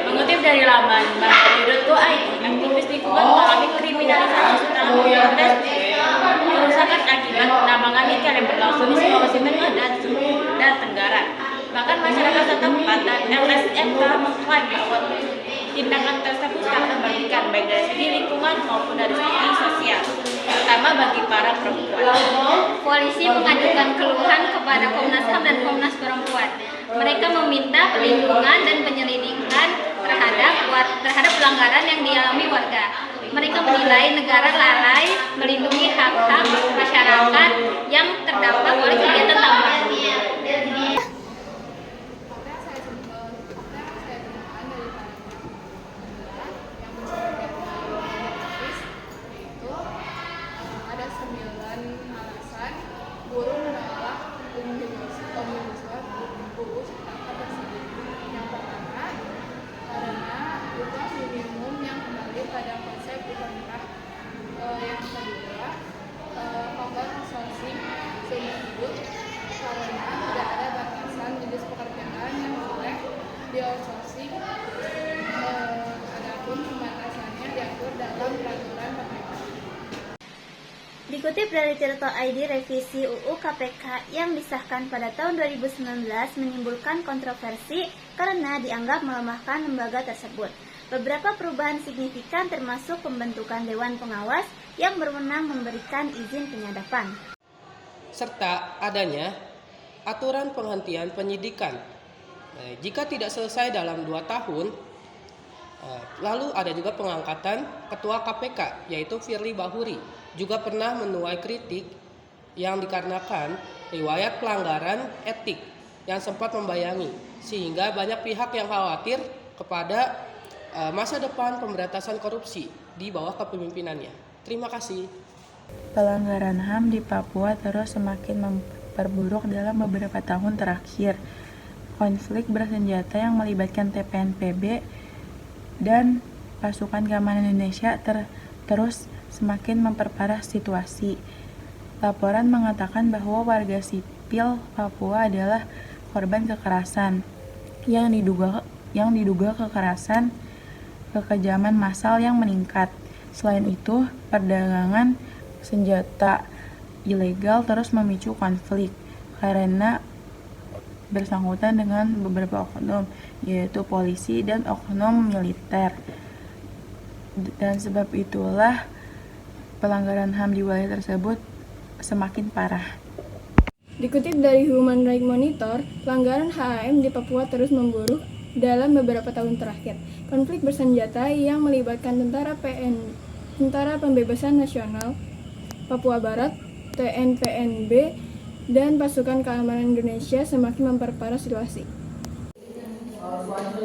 Mengutip dari laman mandiri.go.id, aktivis lingkungan mengalami kriminalisasi setelah memprotes kerusakan akibat penambangan nikel yang berlangsung di Sulawesi Tengah dan Tenggara. Bahkan masyarakat setempat dan LSMK mengklaim bahwa tindakan tersebut sangat merugikan baik dari segi lingkungan maupun dari segi sosial, terutama bagi para perempuan. Polisi mengajukan keluhan kepada Komnas HAM dan Komnas Perempuan. Mereka meminta perlindungan dan penyelidikan terhadap pelanggaran yang dialami warga. Mereka menilai negara lalai melindungi hak-hak masyarakat yang terdampak oleh kegiatan tambang. Ada 9 alasan buruh menolak Omnibus Law UU Cipta Kerja tersebut. Yang pertama, karena upah minimum yang kembali pada konsep upah murah. Yang kedua, ongkos outsourcing seumur hidup karena tidak ada batasan jenis pekerjaan yang boleh di outsourcing. Adapun pembatasannya diatur dalam peraturan pemerintah. Dikutip dari Tirto.id, revisi UU KPK yang disahkan pada tahun 2019 menimbulkan kontroversi karena dianggap melemahkan lembaga tersebut. Beberapa perubahan signifikan termasuk pembentukan Dewan Pengawas yang berwenang memberikan izin penyadapan, serta adanya aturan penghentian penyidikan jika tidak selesai dalam 2 tahun. Lalu ada juga pengangkatan Ketua KPK yaitu Firly Bahuri, juga pernah menuai kritik yang dikarenakan riwayat pelanggaran etik yang sempat membayangi, sehingga banyak pihak yang khawatir kepada masa depan pemberantasan korupsi di bawah kepemimpinannya. Terima kasih. Pelanggaran HAM di Papua terus semakin memperburuk dalam beberapa tahun terakhir. Konflik bersenjata yang melibatkan TPNPB dan pasukan keamanan Indonesia terus semakin memperparah situasi. Laporan mengatakan bahwa warga sipil Papua adalah korban kekerasan yang diduga kekerasan kekejaman massal yang meningkat. Selain itu, perdagangan senjata ilegal terus memicu konflik karena bersangkutan dengan beberapa oknum, yaitu polisi dan oknum militer. Dan sebab itulah pelanggaran HAM di wilayah tersebut semakin parah. Dikutip dari Human Rights Monitor, pelanggaran HAM di Papua terus memburuk dalam beberapa tahun terakhir. Konflik bersenjata yang melibatkan Tentara Pembebasan Nasional Papua Barat, TNPNB, dan pasukan keamanan Indonesia semakin memperparah situasi.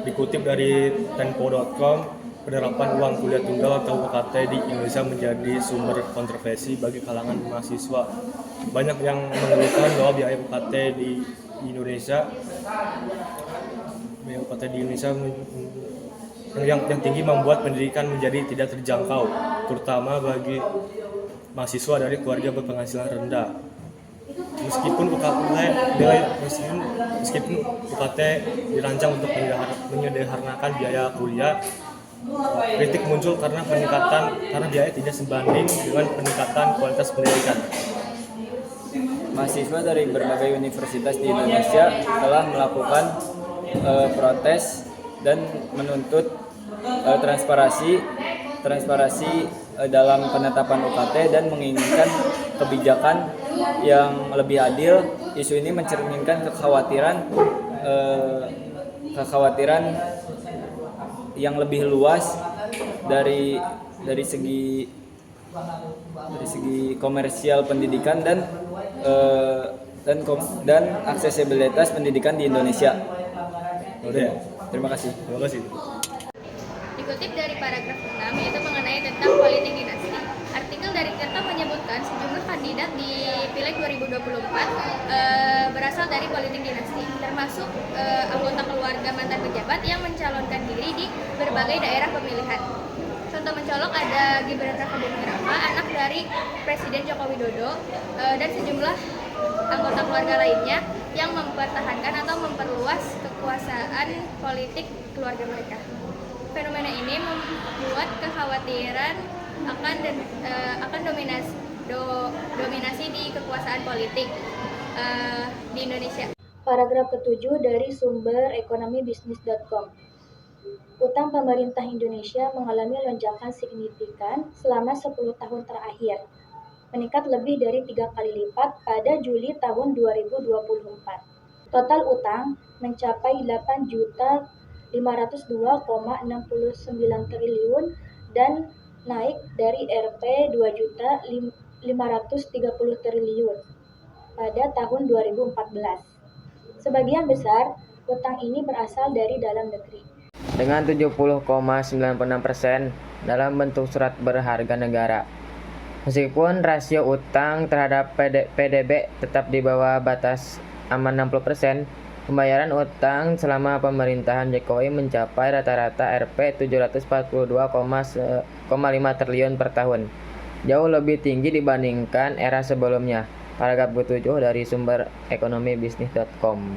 Dikutip dari tempo.com, penerapan uang kuliah tunggal atau UKT di Indonesia menjadi sumber kontroversi bagi kalangan mahasiswa. Banyak yang mengeluhkan bahwa biaya UKT di Indonesia yang tinggi membuat pendidikan menjadi tidak terjangkau, terutama bagi mahasiswa dari keluarga berpenghasilan rendah. Meskipun UKT dirancang untuk menyederhanakan biaya kuliah, kritik muncul karena biaya tidak sebanding dengan peningkatan kualitas pendidikan. Mahasiswa dari berbagai universitas di Indonesia telah melakukan protes dan menuntut transparansi dalam penetapan UKT dan menginginkan kebijakan yang lebih adil. Isu ini mencerminkan kekhawatiran yang lebih luas dari segi komersial pendidikan dan aksesibilitas pendidikan di Indonesia. Terima kasih. Dikutip dari paragraf 6, yaitu mengenai tentang politik dinasti. Artikel dari Tirta menyebutkan sejumlah kandidat di Pileg 2024 berasal dari politik dinasti, termasuk anggota keluarga mantan pejabat yang mencalonkan diri di berbagai daerah pemilihan. Contoh mencolok ada Gibran Rakabuming Raka, anak dari Presiden Joko Widodo, dan sejumlah anggota keluarga lainnya yang mempertahankan atau memperluas kekuasaan kekuasaan politik keluarga mereka. Fenomena ini membuat kekhawatiran akan dominasi di kekuasaan politik di Indonesia. Paragraf ke-7 dari sumber ekonomibisnis.com. Utang pemerintah Indonesia mengalami lonjakan signifikan selama 10 tahun terakhir, meningkat lebih dari 3 kali lipat pada Juli tahun 2024. Total utang mencapai 8.502,69 triliun dan naik dari Rp 2.530 triliun pada tahun 2014. Sebagian besar utang ini berasal dari dalam negeri. Dengan 70,96% dalam bentuk surat berharga negara. Meskipun rasio utang terhadap PDB tetap di bawah batas aman 60%, pembayaran utang selama pemerintahan Jokowi mencapai rata-rata Rp 742,5 triliun per tahun, jauh lebih tinggi dibandingkan era sebelumnya. Paragraf ke-7 dari sumber ekonomibisnis.com.